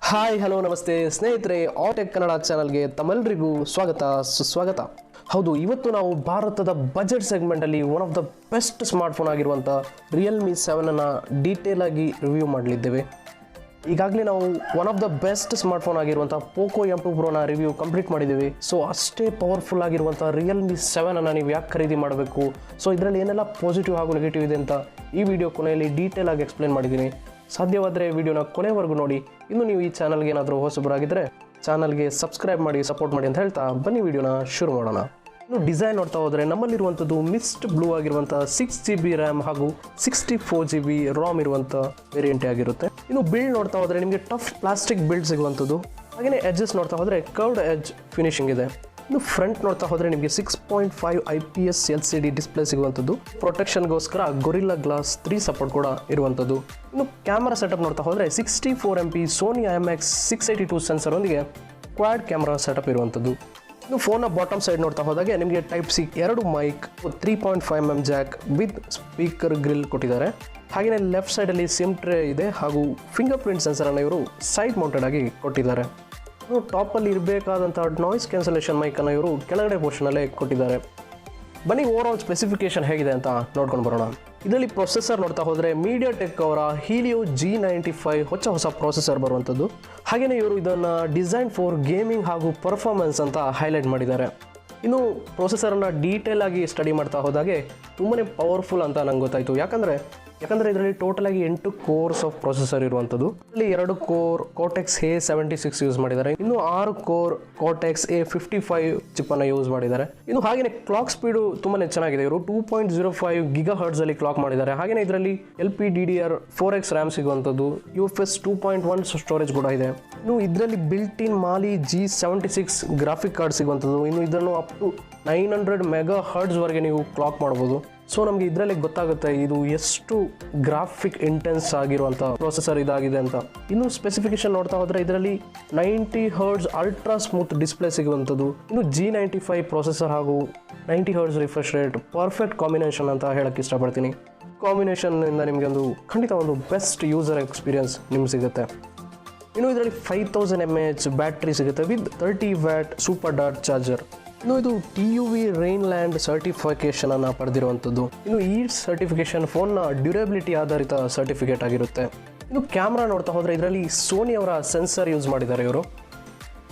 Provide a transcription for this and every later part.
Hi hello ನಮಸ್ತೆ ಸ್ನೇಹಿತರೆ, ಆಟೆಕ್ ಕನ್ನಡ ಚಾನಲ್ಗೆ ತಮ್ಮೆಲ್ಲರಿಗೂ ಸುಸ್ವಾಗತ. ಹೌದು, ಇವತ್ತು ನಾವು ಭಾರತದ ಬಜೆಟ್ ಸೆಗ್ಮೆಂಟಲ್ಲಿ one of the best smartphone ಆಗಿರುವಂಥ ರಿಯಲ್ಮಿ 7ಅನ್ನು ಡೀಟೇಲ್ ಆಗಿ ರಿವ್ಯೂ ಮಾಡಲಿದ್ದೇವೆ. ಈಗಾಗಲೇ ನಾವು one of the best smartphone ಆಗಿರುವಂಥ ಪೋಕೋ M2 ಪ್ರೋನ ರಿವ್ಯೂ ಕಂಪ್ಲೀಟ್ ಮಾಡಿದ್ದೀವಿ. ಸೊ ಅಷ್ಟೇ ಪವರ್ಫುಲ್ ಆಗಿರುವಂಥ ರಿಯಲ್ಮಿ 7ಅನ್ನು ನೀವು ಯಾಕೆ ಖರೀದಿ ಮಾಡಬೇಕು, ಸೊ ಇದರಲ್ಲಿ ಏನೆಲ್ಲ ಪಾಸಿಟಿವ್ ಹಾಗೂ ನೆಗೆಟಿವ್ ಇದೆ ಅಂತ ಈ ವಿಡಿಯೋ ಕೊನೆಯಲ್ಲಿ ಡೀಟೇಲ್ ಆಗಿ ಎಕ್ಸ್ಪ್ಲೇನ್ ಮಾಡಿದ್ದೀನಿ. ಸಾಧ್ಯವಾದರೆ ವಿಡಿಯೋನ ಕೊನೆವರೆಗೂ ನೋಡಿ. ಇನ್ನು ನೀವು ಈ ಚಾನಲ್ಗೆ ಏನಾದರೂ ಹೊಸಬರಾಗಿದ್ದರೆ ಚಾನಲ್ಗೆ ಸಬ್ಸ್ಕ್ರೈಬ್ ಮಾಡಿ, ಸಪೋರ್ಟ್ ಮಾಡಿ ಅಂತ ಹೇಳ್ತಾ ಬನ್ನಿ ವಿಡಿಯೋನ ಶುರು ಮಾಡೋಣ. ಇನ್ನು ಡಿಸೈನ್ ನೋಡ್ತಾ ಹೋದರೆ ನಮ್ಮಲ್ಲಿರುವಂಥದ್ದು ಮಿಸ್ಟ್ ಬ್ಲೂ ಆಗಿರುವಂಥ 6GB ರ್ಯಾಮ್ ಹಾಗೂ 64GB ರಾಮ್ ಇರುವಂಥ ವೇರಿಯಂಟೇ ಆಗಿರುತ್ತೆ. ಇನ್ನು ಬಿಲ್ಡ್ ನೋಡ್ತಾ ಹೋದರೆ ನಿಮಗೆ ಟಫ್ ಪ್ಲಾಸ್ಟಿಕ್ ಬಿಲ್ಡ್ ಸಿಗುವಂಥದ್ದು. ಹಾಗೆಯೇ ಎಡ್ಜಸ್ ನೋಡ್ತಾ ಹೋದರೆ ಕರ್ವ್ಡ್ ಎಡ್ಜ್ ಫಿನಿಶಿಂಗ್ ಇದೆ. ಇನ್ನು ಫ್ರಂಟ್ ನೋಡ್ತಾ ಹೋದರೆ ನಿಮಗೆ 6.5 IPS LCD ಡಿಸ್ಪ್ಲೇ ಸಿಗುವಂಥದ್ದು. ಪ್ರೊಟೆಕ್ಷನ್ಗೋಸ್ಕರ ಗೊರಿಲ್ಲಾ ಗ್ಲಾಸ್ 3 ಸಪೋರ್ಟ್ ಕೂಡ ಇರುವಂಥದ್ದು. ಇನ್ನು ಕ್ಯಾಮರಾ ಸೆಟಪ್ ನೋಡ್ತಾ ಹೋದರೆ 64MP ಸೋನಿ IMX 682 ಸೆನ್ಸರ್ನೊಂದಿಗೆ ಕ್ವಾಡ್ ಕ್ಯಾಮರಾ ಸೆಟಪ್ ಇರುವಂಥದ್ದು. ಇನ್ನು ಫೋನ್ನ ಬಾಟಮ್ ಸೈಡ್ ನೋಡ್ತಾ ಹೋದಾಗೆ ನಿಮಗೆ Type-C 2 mic, 3.5mm jack with speaker grille ಕೊಟ್ಟಿದ್ದಾರೆ. ಹಾಗೆಯೇ ಲೆಫ್ಟ್ ಸೈಡಲ್ಲಿ ಸಿಮ್ ಟ್ರೇ ಇದೆ ಹಾಗೂ ಫಿಂಗರ್ ಪ್ರಿಂಟ್ ಸೆನ್ಸರನ್ನು ಇವರು ಸೈಡ್ ಮೌಂಟೆಡ್ ಆಗಿ ಕೊಟ್ಟಿದ್ದಾರೆ. ಇನ್ನು ಟಾಪಲ್ಲಿ ಇರಬೇಕಾದಂಥ ನಾಯ್ಸ್ ಕ್ಯಾನ್ಸಲೇಷನ್ ಮೈಕನ್ನು ಇವರು ಕೆಳಗಡೆ ಪೋರ್ಷನಲ್ಲೇ ಕೊಟ್ಟಿದ್ದಾರೆ. ಬನ್ನಿ ಓವರ್ ಆಲ್ ಸ್ಪೆಸಿಫಿಕೇಶನ್ ಹೇಗಿದೆ ಅಂತ ನೋಡ್ಕೊಂಡು ಬರೋಣ. ಇದರಲ್ಲಿ ಪ್ರೊಸೆಸರ್ ನೋಡ್ತಾ ಹೋದರೆ ಮೀಡಿಯಾಟೆಕ್ ಅವರ ಹೀಲಿಯೋ G95 ಹೊಸ ಪ್ರೊಸೆಸರ್ ಬರುವಂಥದ್ದು. ಹಾಗೆಯೇ ಇವರು ಇದನ್ನು ಡಿಸೈನ್ ಫಾರ್ ಗೇಮಿಂಗ್ ಹಾಗೂ ಪರ್ಫಾರ್ಮೆನ್ಸ್ ಅಂತ ಹೈಲೈಟ್ ಮಾಡಿದ್ದಾರೆ. ಇನ್ನು ಪ್ರೊಸೆಸರನ್ನು ಡೀಟೇಲ್ ಆಗಿ ಸ್ಟಡಿ ಮಾಡ್ತಾ ಹೋದಾಗೆ ತುಂಬಾ ಪವರ್ಫುಲ್ ಅಂತ ನಂಗೆ ಗೊತ್ತಾಯಿತು. ಯಾಕಂದರೆ ಇದರಲ್ಲಿ ಟೋಟಲ್ ಆಗಿ 8 ಕೋರ್ಸ್ ಆಫ್ ಪ್ರೊಸೆಸರ್ ಇರುವಂಥದ್ದು. ಇಲ್ಲಿ 2 ಕೋರ್ Cortex A76 ಯೂಸ್ ಮಾಡಿದ್ದಾರೆ. ಇನ್ನು 6 ಕೋರ್ Cortex A55 ಚಿಪ್ಪನ್ನು ಯೂಸ್ ಮಾಡಿದ್ದಾರೆ. ಇನ್ನು ಹಾಗೆಯೇ ಕ್ಲಾಕ್ ಸ್ಪೀಡು ತುಂಬಾ ಚೆನ್ನಾಗಿದೆ. ಇವರು 2.05 GHz ಅಲ್ಲಿ ಕ್ಲಾಕ್ ಮಾಡಿದ್ದಾರೆ. ಹಾಗೆಯೇ ಇದರಲ್ಲಿ LPDDR4X ರ್ಯಾಮ್ ಸಿಗುವಂಥದ್ದು, UFS 2.1 ಸ್ಟೋರೇಜ್ ಕೂಡ ಇದೆ. ಇನ್ನು ಇದರಲ್ಲಿ built in Mali G76 graphic card ಸಿಗುವಂಥದ್ದು. ಇನ್ನು ಇದನ್ನು ಅಪ್ ಟು 900 MHz ವರೆಗೆ ನೀವು ಕ್ಲಾಕ್ ಮಾಡ್ಬೋದು. ಸೊ ನಮಗೆ ಇದರಲ್ಲಿ ಗೊತ್ತಾಗುತ್ತೆ ಇದು ಎಷ್ಟು ಗ್ರಾಫಿಕ್ ಇಂಟೆನ್ಸ್ ಆಗಿರುವಂಥ ಪ್ರೊಸೆಸರ್ ಇದಾಗಿದೆ ಅಂತ. ಇನ್ನು ಸ್ಪೆಸಿಫಿಕೇಶನ್ ನೋಡ್ತಾ ಹೋದರೆ ಇದರಲ್ಲಿ 90 Hz ಅಲ್ಟ್ರಾ ಸ್ಮೂತ್ ಡಿಸ್ಪ್ಲೇ ಸಿಗುವಂಥದ್ದು. ಇನ್ನು G95 ಪ್ರೊಸೆಸರ್ ಹಾಗೂ 90 Hz refresh rate perfect combination ಅಂತ ಹೇಳಕ್ಕೆ ಇಷ್ಟಪಡ್ತೀನಿ. ಕಾಂಬಿನೇಷನ್ನಿಂದ ನಿಮಗೆ ಖಂಡಿತ ಒಂದು ಬೆಸ್ಟ್ ಯೂಸರ್ ಎಕ್ಸ್ಪೀರಿಯನ್ಸ್ ನಿಮ್ಗೆ ಸಿಗುತ್ತೆ. ಇನ್ನು ಇದರಲ್ಲಿ 5000 mAh ಬ್ಯಾಟ್ರಿ ಸಿಗುತ್ತೆ with 30W super dot charger. ಇನ್ನು ಇದು TUV ರೈನ್ಲ್ಯಾಂಡ್ ಸರ್ಟಿಫಿಕೇಶನ್ ಅನ್ನು ಪಡೆದಿರುವಂಥದ್ದು. ಇನ್ನು ಈ ಸರ್ಟಿಫಿಕೇಶನ್ ಫೋನ್ನ ಡ್ಯೂರಬಿಲಿಟಿ ಆಧಾರಿತ ಸರ್ಟಿಫಿಕೇಟ್ ಆಗಿರುತ್ತೆ. ಇನ್ನು ಕ್ಯಾಮ್ರಾ ನೋಡ್ತಾ ಹೋದರೆ ಇದರಲ್ಲಿ ಸೋನಿ ಅವರ ಸೆನ್ಸರ್ ಯೂಸ್ ಮಾಡಿದ್ದಾರೆ ಇವರು.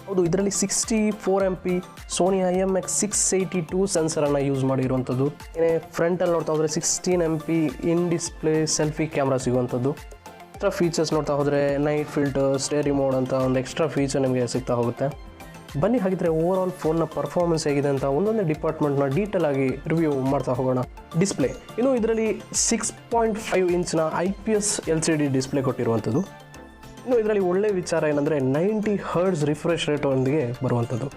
ಹೌದು, ಇದರಲ್ಲಿ 64MP ಸೋನಿ IMX 682 ಸೆನ್ಸರನ್ನು ಯೂಸ್ ಮಾಡಿರುವಂಥದ್ದು. ಫ್ರಂಟಲ್ಲಿ ನೋಡ್ತಾ ಹೋದರೆ 16MP in display selfie camera ಸಿಗುವಂಥದ್ದು. ಎಕ್ಸ್ಟ್ರಾ ಫೀಚರ್ಸ್ ನೋಡ್ತಾ ಹೋದರೆ ನೈಟ್ ಫಿಲ್ಟರ್, ಸ್ಟೇರಿ ಮೋಡ್ ಅಂತ ಒಂದು ಎಕ್ಸ್ಟ್ರಾ ಫೀಚರ್ ನಿಮಗೆ ಸಿಗ್ತಾ ಹೋಗುತ್ತೆ. ಬನ್ನಿ ಹಾಗಿದ್ರೆ ಓವರ್ ಆಲ್ ಫೋನ್ನ ಪರ್ಫಾರ್ಮೆನ್ಸ್ ಹೇಗಿದೆ ಅಂತ ಒಂದೊಂದೇ ಡಿಪಾರ್ಟ್ಮೆಂಟ್ನ ಡೀಟೇಲ್ ಆಗಿ ರಿವ್ಯೂ ಮಾಡ್ತಾ ಹೋಗೋಣ. ಡಿಸ್ಪ್ಲೇ, ಇನ್ನು ಇದರಲ್ಲಿ 6.5 ಇಂಚ್ನ IPS LCD ಡಿಸ್ಪ್ಲೇ ಕೊಟ್ಟಿರುವಂಥದ್ದು. ಇನ್ನು ಇದರಲ್ಲಿ ಒಳ್ಳೆಯ ವಿಚಾರ ಏನಂದರೆ 90 Hz ರಿಫ್ರೆಶ್ ರೇಟ್ ಒಂದಿಗೆ ಬರುವಂಥದ್ದು.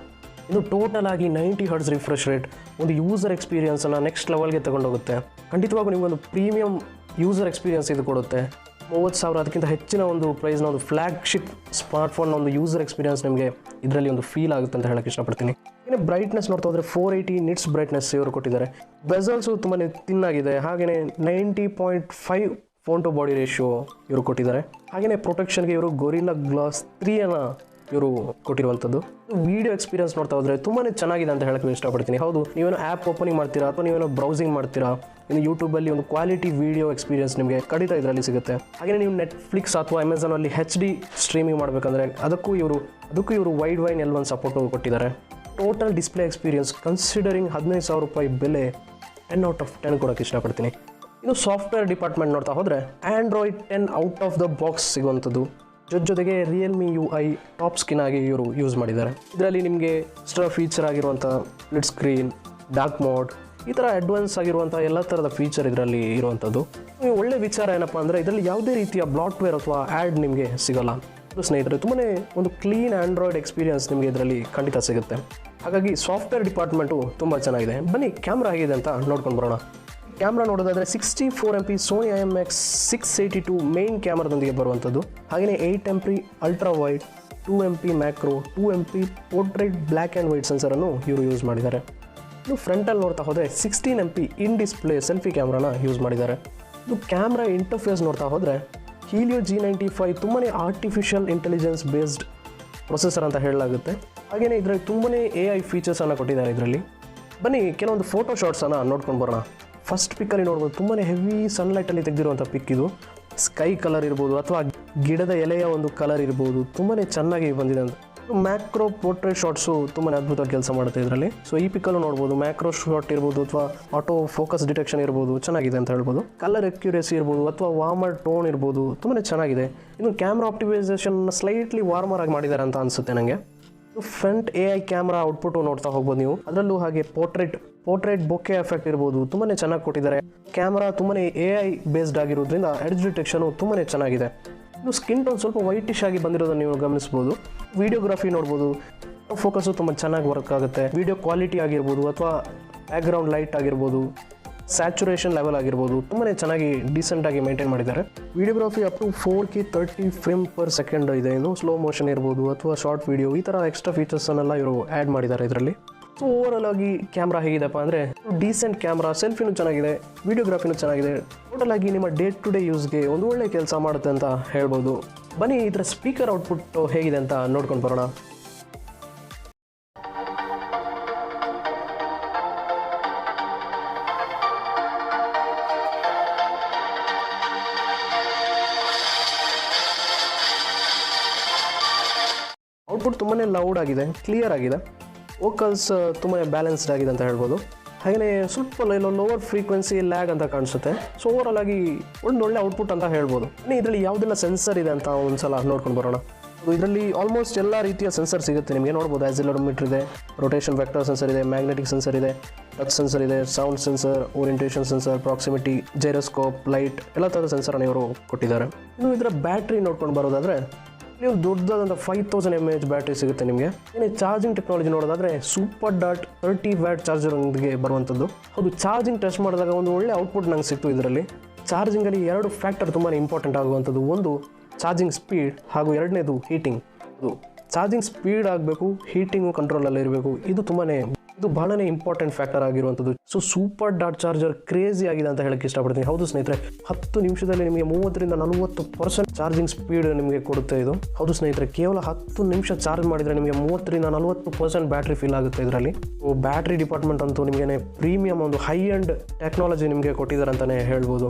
ಇನ್ನು ಟೋಟಲ್ ಆಗಿ 90 Hz ರಿಫ್ರೆಶ್ ರೇಟ್ ಒಂದು ಯೂಸರ್ ಎಕ್ಸ್ಪೀರಿಯನ್ಸನ್ನು ನೆಕ್ಸ್ಟ್ ಲೆವೆಲ್ಗೆ ತಗೊಂಡೋಗುತ್ತೆ. ಖಂಡಿತವಾಗೂ ನಿಮಗೊಂದು ಪ್ರೀಮಿಯಂ ಯೂಸರ್ ಎಕ್ಸ್ಪೀರಿಯನ್ಸ್ ಇದು ಕೊಡುತ್ತೆ. 30,000 ಅದಕ್ಕಿಂತ ಹೆಚ್ಚಿನ ಒಂದು ಪ್ರೈಸ್ನ ಒಂದು ಫ್ಲ್ಯಾಗ್ಶಿಪ್ ಸ್ಮಾರ್ಟ್ಫೋನ್ನ ಒಂದು ಯೂಸರ್ ಎಕ್ಸ್ಪೀರಿಯನ್ಸ್ ನಿಮಗೆ ಇದರಲ್ಲಿ ಒಂದು ಫೀಲ್ ಆಗುತ್ತೆ ಅಂತ ಹೇಳಕ್ಕೆ ಇಷ್ಟಪಡ್ತೀನಿ. ಇನ್ನು ಬ್ರೈಟ್ನೆಸ್ ನೋಡ್ತಾ ಹೋದರೆ 480 nits ಬ್ರೈಟ್ನೆಸ್ ಇವರು ಕೊಟ್ಟಿದ್ದಾರೆ. ಬೆಸಲ್ಸು ತುಂಬಾ ತಿನ್ನಾಗಿದೆ. ಹಾಗೆಯೇ 90.5 ಫೋನ್ ಟು ಬಾಡಿ ರೇಷಿಯೋ ಇವರು ಕೊಟ್ಟಿದ್ದಾರೆ. ಹಾಗೆಯೇ ಪ್ರೊಟೆಕ್ಷನ್ಗೆ ಇವರು ಗೊರಿಲ್ಲಾ ಗ್ಲಾಸ್ 3 ಇವರು ಕೊಟ್ಟಿರುವಂಥದ್ದು. ವಿಡಿಯೋ ಎಕ್ಸ್ಪೀರಿಯನ್ಸ್ ನೋಡ್ತಾ ಹೋದರೆ ತುಂಬಾ ಚೆನ್ನಾಗಿದೆ ಅಂತ ಹೇಳಕ್ಕೆ ಇಷ್ಟಪಡ್ತೀನಿ. ಹೌದು, ನೀವೇನೋ ಆ್ಯಪ್ ಓಪನಿಂಗ್ ಮಾಡ್ತೀರಾ ಅಥವಾ ನೀವೇನೋ ಬ್ರೌಸಿಂಗ್ ಮಾಡ್ತೀರಾ, ಇನ್ನು ಯೂಟ್ಯೂಬಲ್ಲಿ ಒಂದು ಕ್ವಾಲಿಟಿ ವಿಡಿಯೋ ಎಕ್ಸ್ಪೀರಿಯನ್ಸ್ ನಿಮಗೆ ಖಂಡಿತ ಇದರಲ್ಲಿ ಸಿಗುತ್ತೆ. ಹಾಗೆಯೇ ನೀವು ನೆಟ್ಫ್ಲಿಕ್ಸ್ ಅಥವಾ ಅಮೆಝಾನಲ್ಲಿ HD ಸ್ಟ್ರೀಮಿಂಗ್ ಮಾಡಬೇಕಂದ್ರೆ ಅದಕ್ಕೂ ಇವರು ವೈಡ್ ವೈನ್ L1 ಸಪೋರ್ಟು ಕೊಟ್ಟಿದ್ದಾರೆ. ಟೋಟಲ್ ಡಿಸ್ಪ್ಲೇ ಎಕ್ಸ್ಪೀರಿಯನ್ಸ್ ಕನ್ಸಿಡರಿಂಗ್ 15,000 ರೂಪಾಯಿ ಬೆಲೆ 10 out of 10 ಕೊಡೋಕ್ಕೆ ಇಷ್ಟಪಡ್ತೀನಿ. ಇನ್ನು ಸಾಫ್ಟ್ವೇರ್ ಡಿಪಾರ್ಟ್ಮೆಂಟ್ ನೋಡ್ತಾ ಹೋದರೆ Android 10 out of the box ಸಿಗುವಂಥದ್ದು. ಜೊತೆಗೆ ರಿಯಲ್ಮಿ UI ಟಾಪ್ ಸ್ಕಿನ್ ಆಗಿ ಇವರು ಯೂಸ್ ಮಾಡಿದ್ದಾರೆ. ಇದರಲ್ಲಿ ನಿಮಗೆ ಎಕ್ಸ್ಟ್ರಾ ಫೀಚರ್ ಆಗಿರುವಂಥ ಸ್ಪ್ಲಿಟ್ ಸ್ಕ್ರೀನ್, ಡಾರ್ಕ್ ಮೋಡ್, ಈ ಥರ ಅಡ್ವಾನ್ಸ್ ಆಗಿರುವಂಥ ಎಲ್ಲ ಥರದ ಫೀಚರ್ ಇದರಲ್ಲಿ ಇರುವಂಥದ್ದು. ಒಳ್ಳೆ ವಿಚಾರ ಏನಪ್ಪ ಅಂದರೆ ಇದರಲ್ಲಿ ಯಾವುದೇ ರೀತಿಯ ಬ್ಲಾಟ್ವೇರ್ ಅಥವಾ ಆ್ಯಡ್ ನಿಮಗೆ ಸಿಗೋಲ್ಲ. ಸ್ನೇಹಿತರೆ, ತುಂಬಾ ಒಂದು ಕ್ಲೀನ್ ಆ್ಯಂಡ್ರಾಯ್ಡ್ ಎಕ್ಸ್ಪೀರಿಯನ್ಸ್ ನಿಮಗೆ ಇದರಲ್ಲಿ ಖಂಡಿತ ಸಿಗುತ್ತೆ. ಹಾಗಾಗಿ ಸಾಫ್ಟ್ವೇರ್ ಡಿಪಾರ್ಟ್ಮೆಂಟು ತುಂಬ ಚೆನ್ನಾಗಿದೆ. ಬನ್ನಿ ಕ್ಯಾಮ್ರಾ ಹೇಗಿದೆ ಅಂತ ನೋಡ್ಕೊಂಡು ಬರೋಣ. ಕ್ಯಾಮ್ರಾ ನೋಡೋದಾದರೆ 64MP ಸೋನಿ IMX 682 ಮೇನ್ ಕ್ಯಾಮ್ರಾದೊಂದಿಗೆ ಬರುವಂಥದ್ದು. ಹಾಗೆಯೇ 8MP ultra wide, 2MP macro, 2MP portrait black and white ಸೆನ್ಸರನ್ನು ಇವರು ಯೂಸ್ ಮಾಡಿದ್ದಾರೆ. ಇನ್ನು ಫ್ರಂಟಲ್ಲಿ ನೋಡ್ತಾ ಹೋದರೆ 16MP ಇನ್ ಡಿಸ್ಪ್ಲೇ ಸೆಲ್ಫಿ ಕ್ಯಾಮ್ರಾನ ಯೂಸ್ ಮಾಡಿದ್ದಾರೆ. ಇದು ಕ್ಯಾಮ್ರಾ ಇಂಟರ್ಫೇಸ್ ನೋಡ್ತಾ ಹೋದರೆ ಹೀಲಿಯೋ G95 ತುಂಬಾ ಆರ್ಟಿಫಿಷಿಯಲ್ ಇಂಟೆಲಿಜೆನ್ಸ್ ಬೇಸ್ಡ್ ಪ್ರೊಸೆಸರ್ ಅಂತ ಹೇಳಲಾಗುತ್ತೆ. ಹಾಗೆಯೇ ಇದರಲ್ಲಿ ತುಂಬಾ AI ಫೀಚರ್ಸನ್ನು ಕೊಟ್ಟಿದ್ದಾರೆ. ಇದರಲ್ಲಿ ಬನ್ನಿ ಕೆಲವೊಂದು ಫೋಟೋ ಶಾಟ್ಸನ್ನು ನೋಡ್ಕೊಂಡು ಬರೋಣ. ಫಸ್ಟ್ ಪಿಕ್ಕಲ್ಲಿ ನೋಡ್ಬೋದು ತುಂಬಾ ಹೆವಿ ಸನ್ಲೈಟಲ್ಲಿ ತೆಗೆದಿರುವಂಥ ಪಿಕ್ ಇದು. ಸ್ಕೈ ಕಲರ್ ಇರ್ಬೋದು ಅಥವಾ ಗಿಡದ ಎಲೆಯ ಒಂದು ಕಲರ್ ಇರ್ಬೋದು, ತುಂಬಾ ಚೆನ್ನಾಗಿ ಬಂದಿದೆ ಅಂತ. ಮ್ಯಾಕ್ರೋ ಪೋರ್ಟ್ರೇಟ್ ಶಾಟ್ಸು ತುಂಬಾ ಅದ್ಭುತವಾಗಿ ಕೆಲಸ ಮಾಡುತ್ತೆ ಇದರಲ್ಲಿ. ಸೊ ಈ ಪಿಕ್ಕಲ್ಲೂ ನೋಡ್ಬೋದು ಮ್ಯಾಕ್ರೋ ಶಾಟ್ ಇರ್ಬೋದು ಅಥವಾ ಆಟೋ ಫೋಕಸ್ ಡಿಟೆಕ್ಷನ್ ಇರ್ಬೋದು, ಚೆನ್ನಾಗಿದೆ ಅಂತ ಹೇಳ್ಬೋದು. ಕಲರ್ ಅಕ್ಯುರೇಸಿ ಇರ್ಬೋದು ಅಥವಾ ವಾರ್ಮರ್ ಟೋನ್ ಇರ್ಬೋದು, ತುಂಬಾ ಚೆನ್ನಾಗಿದೆ. ಇನ್ನು ಕ್ಯಾಮ್ರಾ ಆಪ್ಟಿಮೈಸೇಷನ್ ಸ್ಲೈಟ್ಲಿ ವಾರ್ಮರ್ ಆಗಿ ಮಾಡಿದ್ದಾರೆ ಅಂತ ಅನಿಸುತ್ತೆ ನನಗೆ. ಫ್ರಂಟ್ AI ಕ್ಯಾಮ್ರಾ ಔಟ್ಪುಟ್ ನೋಡ್ತಾ ಹೋಗ್ಬೋದು ನೀವು. ಅದರಲ್ಲೂ ಹಾಗೆ ಪೋರ್ಟ್ರೇಟ್ ಬೊಕೆ ಎಫೆಕ್ಟ್ ಇರ್ಬೋದು, ತುಂಬಾ ಚೆನ್ನಾಗಿ ಕೊಟ್ಟಿದ್ದಾರೆ. ಕ್ಯಾಮ್ರಾ ತುಂಬಾ AI ಬೇಸ್ಡ್ ಆಗಿರೋದ್ರಿಂದ ಎಡ್ಜ್ ಡಿಟೆಕ್ಷನು ತುಂಬಾ ಚೆನ್ನಾಗಿದೆ. ಇನ್ನು ಸ್ಕಿನ್ ಟೋನ್ ಸ್ವಲ್ಪ ವೈಟಿಶ್ ಆಗಿ ಬಂದಿರೋದನ್ನು ನೀವು ಗಮನಿಸ್ಬೋದು. ವಿಡಿಯೋಗ್ರಫಿ ನೋಡ್ಬೋದು, ಫೋಕಸ್ಸು ತುಂಬ ಚೆನ್ನಾಗಿ ವರ್ಕ್ ಆಗುತ್ತೆ. ವಿಡಿಯೋ ಕ್ವಾಲಿಟಿ ಆಗಿರ್ಬೋದು ಅಥವಾ ಬ್ಯಾಕ್ಗ್ರೌಂಡ್ ಲೈಟ್ ಆಗಿರ್ಬೋದು, ಸ್ಯಾಚುರೇಷನ್ ಲೆವೆಲ್ ಆಗಿರ್ಬೋದು, ತುಂಬಾ ಚೆನ್ನಾಗಿ ಡೀಸೆಂಟಾಗಿ ಮೇಂಟೈನ್ ಮಾಡಿದ್ದಾರೆ. Videography up to 4K 30 frame per second ಇದೆ. ಇನ್ನು ಸ್ಲೋ ಮೋಷನ್ ಇರ್ಬೋದು ಅಥವಾ ಶಾರ್ಟ್ ವಿಡಿಯೋ, ಈ ಥರ ಎಕ್ಸ್ಟ್ರಾ ಫೀಚರ್ಸನ್ನೆಲ್ಲ ಇವರು ಆ್ಯಡ್ ಮಾಡಿದ್ದಾರೆ ಇದರಲ್ಲಿ. ಸೊ ಓವರಾಲ್ ಆಗಿ ಕ್ಯಾಮ್ರಾ ಹೇಗಿದೆಪ್ಪ ಅಂದರೆ ಡೀಸೆಂಟ್ ಕ್ಯಾಮ್ರಾ, ಸೆಲ್ಫಿನೂ ಚೆನ್ನಾಗಿದೆ, ವಿಡಿಯೋಗ್ರಫಿನೂ ಚೆನ್ನಾಗಿದೆ. ಟೋಟಲ್ ಆಗಿ ನಿಮ್ಮ ಡೇ ಟು ಡೇ ಯೂಸ್ಗೆ ಒಂದು ಒಳ್ಳೆ ಕೆಲಸ ಮಾಡುತ್ತೆ ಅಂತ ಹೇಳ್ಬೋದು. ಬನ್ನಿ ಇದರ ಸ್ಪೀಕರ್ ಔಟ್ಪುಟ್ ಹೇಗಿದೆ ಅಂತ ನೋಡ್ಕೊಂಡು ಬರೋಣ. ಔಟ್ಪುಟ್ ತುಂಬಾ ಲೌಡ್ ಆಗಿದೆ, ಕ್ಲಿಯರ್ ಆಗಿದೆ. ವೋಕಲ್ಸ್ ತುಂಬಾ ಬ್ಯಾಲೆನ್ಸ್ಡ್ ಆಗಿದೆ ಅಂತ ಹೇಳ್ಬೋದು. ಹಾಗೆಯೇ ಸ್ವಲ್ಪ ಲೋವರ್ ಫ್ರೀಕ್ವೆನ್ಸಿ ಲ್ಯಾಗ್ ಅಂತ ಕಾಣಿಸುತ್ತೆ. ಸೊ ಓವರಾಲ್ ಆಗಿ ಒಳ್ಳೆ ಔಟ್ಪುಟ್ ಅಂತ ಹೇಳ್ಬೋದು. ಇದರಲ್ಲಿ ಯಾವುದೆಲ್ಲ ಸೆನ್ಸರ್ ಇದೆ ಅಂತ ಒಂದ್ಸಲ ನೋಡ್ಕೊಂಡು ಬರೋಣ. ಇದರಲ್ಲಿ ಆಲ್ಮೋಸ್ಟ್ ಎಲ್ಲ ರೀತಿಯ ಸೆನ್ಸರ್ ಸಿಗುತ್ತೆ ನಿಮಗೆ. ನೋಡ್ಬೋದು ಆಕ್ಸಿಲರೋಮೀಟರ್ ಇದೆ, ರೊಟೇಷನ್ ವೆಕ್ಟರ್ ಸೆನ್ಸರ್ ಇದೆ, ಮ್ಯಾಗ್ನೆಟಿಕ್ ಸೆನ್ಸರ್ ಇದೆ, ಟಚ್ ಸೆನ್ಸರ್ ಇದೆ, sound sensor, orientation sensor, proximity, gyroscope, light, ಎಲ್ಲ ಥರದ ಸೆನ್ಸರನ್ನು ಇವರು ಕೊಟ್ಟಿದ್ದಾರೆ. ಇನ್ನು ಇದರ ಬ್ಯಾಟ್ರಿ ನೋಡ್ಕೊಂಡು ಬರೋದಾದರೆ ನೀವು ದೊಡ್ಡದಾದಂಥ 5000 mAh ಬ್ಯಾಟ್ರಿ ಸಿಗುತ್ತೆ ನಿಮಗೆ. ಏನೇ ಚಾರ್ಜಿಂಗ್ ಟೆಕ್ನಾಲಜಿ ನೋಡೋದಾದರೆ ಸೂಪರ್ ಡಾಟ್ 30 ವ್ಯಾಟ್ ಚಾರ್ಜರ್ನೊಂದಿಗೆ ಬರುವಂಥದ್ದು. ಹೌದು, ಚಾರ್ಜಿಂಗ್ ಟೆಸ್ಟ್ ಮಾಡಿದಾಗ ಒಂದು ಒಳ್ಳೆ ಔಟ್ಪುಟ್ ನಂಗೆ ಸಿಕ್ತು ಇದರಲ್ಲಿ. ಚಾರ್ಜಿಂಗಲ್ಲಿ 2 ಫ್ಯಾಕ್ಟರ್ ತುಂಬಾ ಇಂಪಾರ್ಟೆಂಟ್ ಆಗುವಂಥದ್ದು. ಒಂದು ಚಾರ್ಜಿಂಗ್ ಸ್ಪೀಡ್ ಹಾಗೂ ಎರಡನೇದು ಹೀಟಿಂಗ್. ಅದು ಚಾರ್ಜಿಂಗ್ ಸ್ಪೀಡ್ ಆಗಬೇಕು, ಹೀಟಿಂಗು ಕಂಟ್ರೋಲಲ್ಲಿ ಇರಬೇಕು. ಇದು ಬಹಳನೇ ಇಂಪಾರ್ಟೆಂಟ್ ಫ್ಯಾಕ್ಟರ್ ಆಗಿರುವಂಥದ್ದು. So super dot charger crazy ಆಗಿದೆ ಅಂತ ಹೇಳಕ್ಕೆ ಇಷ್ಟಪಡ್ತೀನಿ. ಹೌದು ಸ್ನೇಹಿತರೆ, 10 ನಿಮಿಷದಲ್ಲಿ ನಿಮಗೆ 30ರಿಂದ 40% ಚಾರ್ಜಿಂಗ್ ಸ್ಪೀಡ್ ನಿಮಗೆ ಕೊಡುತ್ತೆ ಇದು. ಹೌದು ಸ್ನೇಹಿತರೆ, ಕೇವಲ 10 ನಿಮಿಷ ಚಾರ್ಜ್ ಮಾಡಿದರೆ ನಿಮಗೆ 30ರಿಂದ 40% ಬ್ಯಾಟ್ರಿ ಫಿಲ್ ಆಗುತ್ತೆ ಇದರಲ್ಲಿ. ಬ್ಯಾಟ್ರಿ ಡಿಪಾರ್ಟ್ಮೆಂಟ್ ಅಂತೂ ನಿಮಗೆ ಪ್ರೀಮಿಯಂ ಒಂದು ಹೈ ಎಂಡ್ ಟೆಕ್ನಾಲಜಿ ನಿಮಗೆ ಕೊಟ್ಟಿದ್ದಾರೆ ಅಂತಲೇ ಹೇಳ್ಬೋದು.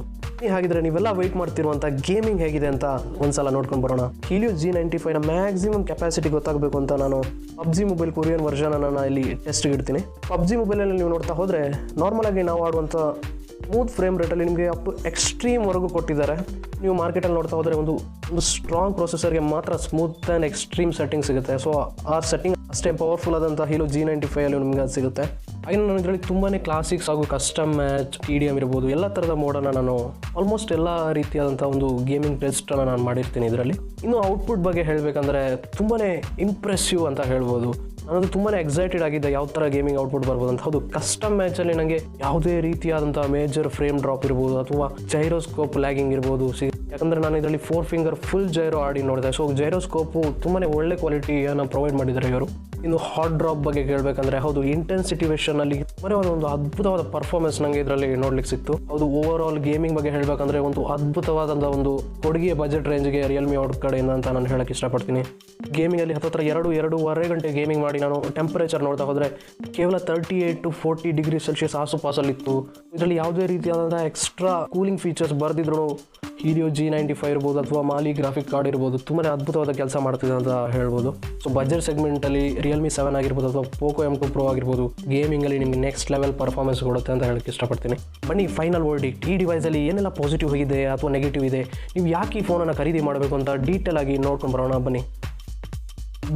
ಹಾಗಿದ್ರೆ ನೀವೆಲ್ಲ ವೆಯ್ಟ್ ಮಾಡ್ತಿರುವಂಥ ಗೇಮಿಂಗ್ ಹೇಗಿದೆ ಅಂತ ಒಂದ್ಸಲ ನೋಡ್ಕೊಂಡು ಬರೋಣ. ಹೀಲಿಯೋ G95 ಮ್ಯಾಕ್ಸಿಮಮ್ ಕೆಪಾಸಿಟಿ ಗೊತ್ತಾಗಬೇಕು ಅಂತ ನಾನು PUBG ಮೊಬೈಲ್ ಕೊರಿಯನ್ ವರ್ಷನ್ ನಾನು ಇಲ್ಲಿ ಟೆಸ್ಟ್ಗೆ ಇಡ್ತೀನಿ. PUBG ಮೊಬೈಲಲ್ಲಿ ನೀವು ನೋಡ್ತಾ ಹೋದರೆ ನಾರ್ಮಲ್ ಆಗಿ ನಾವು ಆಡುವಂಥ ಸ್ಮೂತ್ ಫ್ರೇಮ್ ರೇಟಲ್ಲಿ ನಿಮಗೆ ಅಪ್ ಟು ಎಕ್ಸ್ಟ್ರೀಮ್ವರೆಗೂ ಕೊಟ್ಟಿದ್ದಾರೆ. ನೀವು ಮಾರ್ಕೆಟಲ್ಲಿ ನೋಡ್ತಾ ಹೋದರೆ ಒಂದು ಸ್ಟ್ರಾಂಗ್ ಪ್ರೊಸೆಸರ್ಗೆ ಮಾತ್ರ ಸ್ಮೂತ್ ಆ್ಯಂಡ್ ಎಕ್ಸ್ಟ್ರೀಮ್ ಸೆಟ್ಟಿಂಗ್ ಸಿಗುತ್ತೆ. ಸೊ ಆ ಸೆಟ್ಟಿಂಗ್ ಅಷ್ಟೇ ಪವರ್ಫುಲ್ ಆದಂಥ ಹೀಲಿಯೋ G95 ಅಲ್ಲಿ ನಿಮಗೆ ಅದು ಸಿಗುತ್ತೆ. ಹಾಗೆ ನಾನು ಇದರಲ್ಲಿ ತುಂಬಾ ಕ್ಲಾಸಿಕ್ಸ್ ಹಾಗೂ ಕಸ್ಟಮ್ ಮ್ಯಾಚ್, EDM ಇರ್ಬೋದು, ಎಲ್ಲ ಥರದ ಮೋಡನ್ನು ನಾನು ಆಲ್ಮೋಸ್ಟ್ ಎಲ್ಲ ರೀತಿಯಾದಂಥ ಒಂದು ಗೇಮಿಂಗ್ ಟೆಸ್ಟನ್ನು ನಾನು ಮಾಡಿರ್ತೀನಿ ಇದರಲ್ಲಿ. ಇನ್ನು ಔಟ್ಪುಟ್ ಬಗ್ಗೆ ಹೇಳಬೇಕಂದ್ರೆ ತುಂಬಾ ಇಂಪ್ರೆಸಿವ್ ಅಂತ ಹೇಳ್ಬೋದು. ನಾನು ತುಂಬಾ ಎಕ್ಸೈಟೆಡ್ ಆಗಿದ್ದೆ ಯಾವ ಥರ ಗೇಮಿಂಗ್ ಔಟ್ಪುಟ್ ಬರ್ಬೋದು ಅಂತ. ಹೌದು, ಕಸ್ಟಮ್ ಮ್ಯಾಚಲ್ಲಿ ನನಗೆ ಯಾವುದೇ ರೀತಿಯಾದಂಥ ಮೇಜರ್ ಫ್ರೇಮ್ ಡ್ರಾಪ್ ಇರ್ಬೋದು ಅಥವಾ ಜೈರೋಸ್ಕೋಪ್ ಲ್ಯಾಗಿಂಗ್ ಇರ್ಬೋದು ಯಾಕಂದರೆ ನಾನು ಇದರಲ್ಲಿ 4 ಫಿಂಗರ್ ಫುಲ್ ಜೈರೋ ಆಡಿ ನೋಡಿದೆ. ಸೊ ಜೈರೋಸ್ಕೋಪು ತುಂಬಾ ಒಳ್ಳೆ ಕ್ವಾಲಿಟಿಯನ್ನು ಪ್ರೊವೈಡ್ ಮಾಡಿದ್ದಾರೆ ಇವರು. ಇನ್ನು ಹಾಟ್ ಡ್ರಾಪ್ ಬಗ್ಗೆ ಕೇಳಬೇಕಂದ್ರೆ ಹೌದು, ಇಂಟೆನ್ಸಿಟಿ ವೆರ್ಷನಲ್ಲಿ ಒಂದು ಅದ್ಭುತವಾದ ಪರ್ಫಾರ್ಮೆನ್ಸ್ ನನಗೆ ಇದರಲ್ಲಿ ನೋಡ್ಲಿಕ್ಕೆ ಸಿಕ್ತು. ಹೌದು, ಓವರ್ ಆಲ್ ಗೇಮಿಂಗ್ ಬಗ್ಗೆ ಹೇಳಬೇಕಂದ್ರೆ ಒಂದು ಅದ್ಭುತವಾದಂಥ ಒಂದು ಕೊಡುಗೆ ಬಜೆಟ್ ರೇಂಜ್ಗೆ ರಿಯಲ್ಮಿ ಅವ್ರ ಕಡೆಯಿಂದ ಅಂತ ನಾನು ಹೇಳಕ್ಕೆ ಇಷ್ಟಪಡ್ತೀನಿ. ಗೇಮಿಂಗಲ್ಲಿ 2.5 ಗಂಟೆ ಗೇಮಿಂಗ್ ಮಾಡಿ ನಾನು ಟೆಂಪರೇಚರ್ ನೋಡ್ತಾ ಹೋದರೆ ಕೇವಲ 38 to 40 ಡಿಗ್ರಿ ಸೆಲ್ಸಿಯಸ್ ಆಸುಪಾಸಲ್ಲಿತ್ತು. ಇದರಲ್ಲಿ ಯಾವುದೇ ರೀತಿಯಾದಂಥ ಎಕ್ಸ್ಟ್ರಾ ಕೂಲಿಂಗ್ ಫೀಚರ್ಸ್ ಬರೆದಿದ್ರು ಹೀಲಿಯೋ G95 ಇರ್ಬೋದು ಅಥವಾ ಮಾಲಿ ಗ್ರಾಫಿಕ್ ಕಾರ್ಡ್ ಇರ್ಬೋದು, ತುಂಬಾ ಅದ್ಭುತವಾದ ಕೆಲಸ ಮಾಡ್ತಿದೆ ಅಂತ ಹೇಳ್ಬೋದು. ಸೊ ಬಜೆಟ್ ಸೆಗ್ಮೆಂಟಲ್ಲಿ ರಿಯಲ್ಮಿ 7 ಆಗಿರ್ಬೋದು ಅಥವಾ ಪೋಕೋ M2 Pro ಆಗಿರ್ಬೋದು, ಗೇಮಿಂಗಲ್ಲಿ ನಿಮಗೆ ನೆಕ್ಸ್ಟ್ ಲೆವೆಲ್ ಪರ್ಫಾರ್ಮೆನ್ಸ್ ಕೊಡುತ್ತೆ ಅಂತ ಹೇಳಕ್ಕೆ ಇಷ್ಟಪಡ್ತೀನಿ. ಬನ್ನಿ ಫೈನಲ್ ವರ್ಡಿಕ್ಟ್, ಈ ಡಿವೈಸಲ್ಲಿ ಏನೆಲ್ಲ ಪಾಸಿಟಿವ್ ಇದೆ ಅಥವಾ ನೆಗೆಟಿವ್ ಇದೆ, ನೀವು ಯಾಕೆ ಈ ಫೋನನ್ನು ಖರೀದಿ ಮಾಡಬೇಕು ಅಂತ ಡೀಟೇಲ್ ಆಗಿ ನೋಡ್ಕೊಂಡು ಬರೋಣ.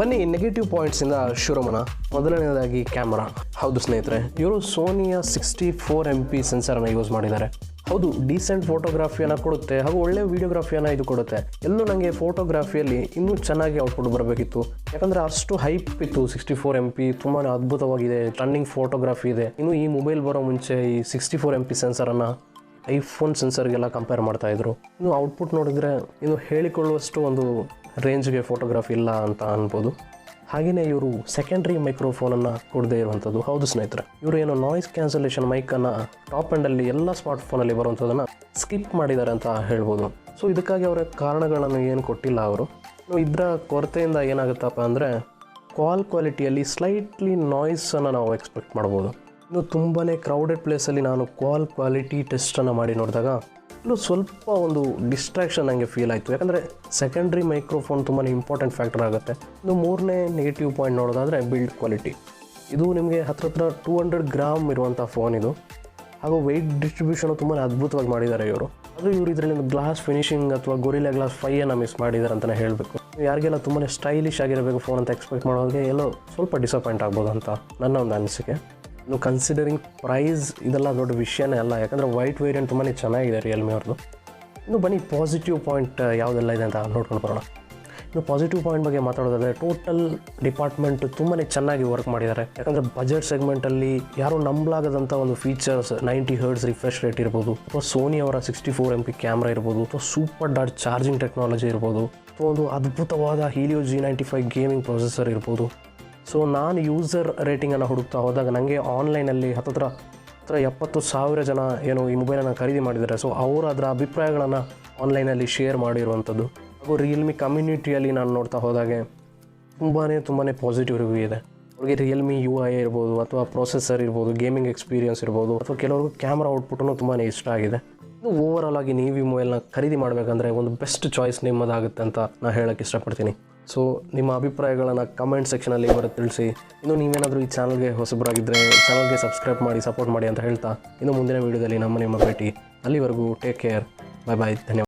ಬನ್ನಿ ನೆಗೆಟಿವ್ ಪಾಯಿಂಟ್ಸಿಂದ ಶುರು ಮಾಡೋಣ. ಮೊದಲನೇದಾಗಿ ಕ್ಯಾಮ್ರಾ. ಹೌದು ಸ್ನೇಹಿತರೆ, ಇವರು ಸೋನಿಯ 64 MP ಸೆನ್ಸರನ್ನು ಯೂಸ್ ಮಾಡಿದ್ದಾರೆ. ಹೌದು, ಡೀಸೆಂಟ್ ಫೋಟೋಗ್ರಫಿಯನ್ನು ಕೊಡುತ್ತೆ ಹಾಗೂ ಒಳ್ಳೆ ವೀಡಿಯೋಗ್ರಫಿಯನ್ನು ಇದು ಕೊಡುತ್ತೆ. ಎಲ್ಲೂ ನನಗೆ ಫೋಟೋಗ್ರಫಿಯಲ್ಲಿ ಇನ್ನೂ ಚೆನ್ನಾಗಿ ಔಟ್ಪುಟ್ ಬರಬೇಕಿತ್ತು, ಯಾಕಂದರೆ ಅಷ್ಟು ಹೈಪ್ ಇತ್ತು. 64 MP ತುಂಬಾ ಅದ್ಭುತವಾಗಿದೆ, ಟರ್ನಿಂಗ್ ಫೋಟೋಗ್ರಫಿ ಇದೆ. ಇನ್ನು ಈ ಮೊಬೈಲ್ ಬರೋ ಮುಂಚೆ ಈ 64 MP ಸೆನ್ಸರನ್ನು ಐಫೋನ್ ಸೆನ್ಸರ್ಗೆಲ್ಲ ಕಂಪೇರ್ ಮಾಡ್ತಾಯಿದ್ರು. ಇನ್ನು ಔಟ್ಪುಟ್ ನೋಡಿದರೆ ಇನ್ನು ಹೇಳಿಕೊಳ್ಳುವಷ್ಟು ಒಂದು ರೇಂಜ್ಗೆ ಫೋಟೋಗ್ರಫಿ ಇಲ್ಲ ಅಂತ ಅನ್ಬೋದು. ಹಾಗೆಯೇ ಇವರು ಸೆಕೆಂಡ್ರಿ ಮೈಕ್ರೋಫೋನನ್ನು ಕೊಡದೇ ಇರುವಂಥದ್ದು. ಹೌದು ಸ್ನೇಹಿತರೆ, ಇವರು ಏನೋ ನಾಯ್ಸ್ ಕ್ಯಾನ್ಸಲೇಷನ್ ಮೈಕನ್ನು ಟಾಪ್ ಎಂಡಲ್ಲಿ ಎಲ್ಲ ಸ್ಮಾರ್ಟ್ಫೋನಲ್ಲಿ ಬರುವಂಥದ್ದನ್ನು ಸ್ಕಿಪ್ ಮಾಡಿದ್ದಾರೆ ಅಂತ ಹೇಳ್ಬೋದು. ಸೊ ಇದಕ್ಕಾಗಿ ಅವರ ಕಾರಣಗಳನ್ನು ಏನು ಕೊಟ್ಟಿಲ್ಲ ಅವರು. ಇದರ ಕೊರತೆಯಿಂದ ಏನಾಗುತ್ತಪ್ಪ ಅಂದರೆ ಕ್ವಾಲಿಟಿಯಲ್ಲಿ ಸ್ಲೈಟ್ಲಿ ನಾಯ್ಸನ್ನು ನಾವು ಎಕ್ಸ್ಪೆಕ್ಟ್ ಮಾಡ್ಬೋದು. ಇನ್ನು ತುಂಬಾ ಕ್ರೌಡೆಡ್ ಪ್ಲೇಸಲ್ಲಿ ನಾನು ಕ್ವಾಲಿಟಿ ಟೆಸ್ಟನ್ನು ಮಾಡಿ ನೋಡಿದಾಗ ಇನ್ನು ಸ್ವಲ್ಪ ಒಂದು ಡಿಸ್ಟ್ರಾಕ್ಷನ್ ನನಗೆ ಫೀಲ್ ಆಯಿತು. ಯಾಕಂದರೆ ಸೆಕೆಂಡ್ರಿ ಮೈಕ್ರೋಫೋನ್ ತುಂಬಾ ಇಂಪಾರ್ಟೆಂಟ್ ಫ್ಯಾಕ್ಟರ್ ಆಗುತ್ತೆ. ಇನ್ನು ಮೂರನೇ ನೆಗೆಟಿವ್ ಪಾಯಿಂಟ್ ನೋಡೋದಾದರೆ ಬಿಲ್ಡ್ ಕ್ವಾಲಿಟಿ. ಇದು ನಿಮಗೆ ಹತ್ರ 200 ಗ್ರಾಮ್ ಇರುವಂಥ ಫೋನ್ ಇದು. ಹಾಗೂ ವೆಯ್ಟ್ ಡಿಸ್ಟ್ರಿಬ್ಯೂಷನು ತುಂಬಾ ಅದ್ಭುತವಾಗಿ ಮಾಡಿದ್ದಾರೆ ಇವರು. ಅದು ಇವರು ಇದರಲ್ಲಿ ಒಂದು ಗ್ಲಾಸ್ ಫಿನಿಶಿಂಗ್ ಅಥವಾ ಗೊರಿಲ್ಲಾ ಗ್ಲಾಸ್ 5 ಮಿಸ್ ಮಾಡಿದ್ದಾರೆ ಅಂತಲೇ ಹೇಳಬೇಕು. ಯಾರಿಗೆಲ್ಲ ತುಂಬಾ ಸ್ಟೈಲಿಶ್ ಆಗಿರಬೇಕು ಫೋನ್ ಅಂತ ಎಕ್ಸ್ಪೆಕ್ಟ್ ಮಾಡೋರಿಗೆ ಎಲ್ಲೋ ಸ್ವಲ್ಪ ಡಿಸಪಾಯಿಂಟ್ ಆಗ್ಬೋದು ಅಂತ ನನ್ನ ಒಂದು ಅನಿಸಿಕೆ. ಇನ್ನು ಕನ್ಸಿಡರಿಂಗ್ ಪ್ರೈಸ್ ಇದೆಲ್ಲ ದೊಡ್ಡ ವಿಷಯನೇ ಅಲ್ಲ, ಯಾಕಂದರೆ ವೈಟ್ ವೇರಿಯಂಟ್ ತುಂಬಾ ಚೆನ್ನಾಗಿದೆ ರಿಯಲ್ಮಿ ಅವ್ರದ್ದು. ಇನ್ನು ಬನ್ನಿ ಪಾಸಿಟಿವ್ ಪಾಯಿಂಟ್ ಯಾವುದೆಲ್ಲ ಇದೆ ಅಂತ ನೋಡ್ಕೊಂಡು ಬರೋಣ. ಇನ್ನು ಪಾಸಿಟಿವ್ ಪಾಯಿಂಟ್ ಬಗ್ಗೆ ಮಾತಾಡೋದಾದರೆ ಟೋಟಲ್ ಡಿಪಾರ್ಟ್ಮೆಂಟ್ ತುಂಬಾ ಚೆನ್ನಾಗಿ ವರ್ಕ್ ಮಾಡಿದ್ದಾರೆ. ಯಾಕಂದರೆ ಬಜೆಟ್ ಸೆಗ್ಮೆಂಟಲ್ಲಿ ಯಾರೂ ನಂಬಲಾಗದಂಥ ಒಂದು ಫೀಚರ್ಸ್ 90 Hz ರಿಫ್ರೆಶ್ ರೇಟ್ ಇರ್ಬೋದು, ಅಥವಾ ಸೋನಿ ಅವರ 64 MP ಕ್ಯಾಮ್ರಾ ಇರ್ಬೋದು, ಅಥವಾ ಸೂಪರ್ ಡಾಟ್ ಚಾರ್ಜಿಂಗ್ ಟೆಕ್ನಾಲಜಿ ಇರ್ಬೋದು, ಅಥವಾ ಒಂದು ಅದ್ಭುತವಾದ ಹೀಲಿಯೋ G95 ಗೇಮಿಂಗ್ ಪ್ರೊಸೆಸರ್ ಇರ್ಬೋದು. ಸೊ ನಾನು ಯೂಸರ್ ರೇಟಿಂಗನ್ನು ಹುಡುಕ್ತಾ ಹೋದಾಗ ನನಗೆ ಆನ್ಲೈನಲ್ಲಿ ಹತ್ತಿರ 70,000 ಜನ ಏನು ಈ ಮೊಬೈಲನ್ನು ಖರೀದಿ ಮಾಡಿದ್ದಾರೆ. ಸೊ ಅವರು ಅದರ ಅಭಿಪ್ರಾಯಗಳನ್ನು ಆನ್ಲೈನಲ್ಲಿ ಶೇರ್ ಮಾಡಿರುವಂಥದ್ದು. ಹಾಗೂ ರಿಯಲ್ಮಿ ಕಮ್ಯುನಿಟಿಯಲ್ಲಿ ನಾನು ನೋಡ್ತಾ ಹೋದಾಗೆ ತುಂಬಾ ಪಾಸಿಟಿವ್ ರಿವ್ಯೂ ಇದೆ. ಅವ್ರಿಗೆ ರಿಯಲ್ಮಿ UI ಇರ್ಬೋದು, ಅಥವಾ ಪ್ರೊಸೆಸರ್ ಇರ್ಬೋದು, ಗೇಮಿಂಗ್ ಎಕ್ಸ್ಪೀರಿಯನ್ಸ್ ಇರ್ಬೋದು, ಅಥವಾ ಕೆಲವ್ರಿಗೂ ಕ್ಯಾಮ್ರಾ ಔಟ್ಪುಟೂ ತುಂಬಾ ಇಷ್ಟ ಆಗಿದೆ. ಇನ್ನು ಓವರಾಲ್ ಆಗಿ ನೀವು ಈ ಮೊಬೈಲ್ನ ಖರೀದಿ ಮಾಡಬೇಕಂದ್ರೆ ಒಂದು ಬೆಸ್ಟ್ ಚಾಯ್ಸ್ ನಿಮ್ಮದಾಗುತ್ತೆ ಅಂತ ನಾನು ಹೇಳೋಕ್ಕೆ ಇಷ್ಟಪಡ್ತೀನಿ. ಸೊ ನಿಮ್ಮ ಅಭಿಪ್ರಾಯಗಳನ್ನು ಕಮೆಂಟ್ ಸೆಕ್ಷನಲ್ಲಿ ಬರೆದು ತಿಳಿಸಿ. ಇನ್ನು ನೀವೇನಾದರೂ ಈ ಚಾನಲ್ಗೆ ಹೊಸಬರಾಗಿದ್ದರೆ ಚಾನಲ್ಗೆ ಸಬ್ಸ್ಕ್ರೈಬ್ ಮಾಡಿ, ಸಪೋರ್ಟ್ ಮಾಡಿ ಅಂತ ಹೇಳ್ತಾ ಇನ್ನು ಮುಂದಿನ ವೀಡಿಯೋದಲ್ಲಿ ನಿಮ್ಮ ಭೇಟಿ. ಅಲ್ಲಿವರೆಗೂ ಟೇಕ್ ಕೇರ್, ಬಾಯ್ ಧನ್ಯವಾದ.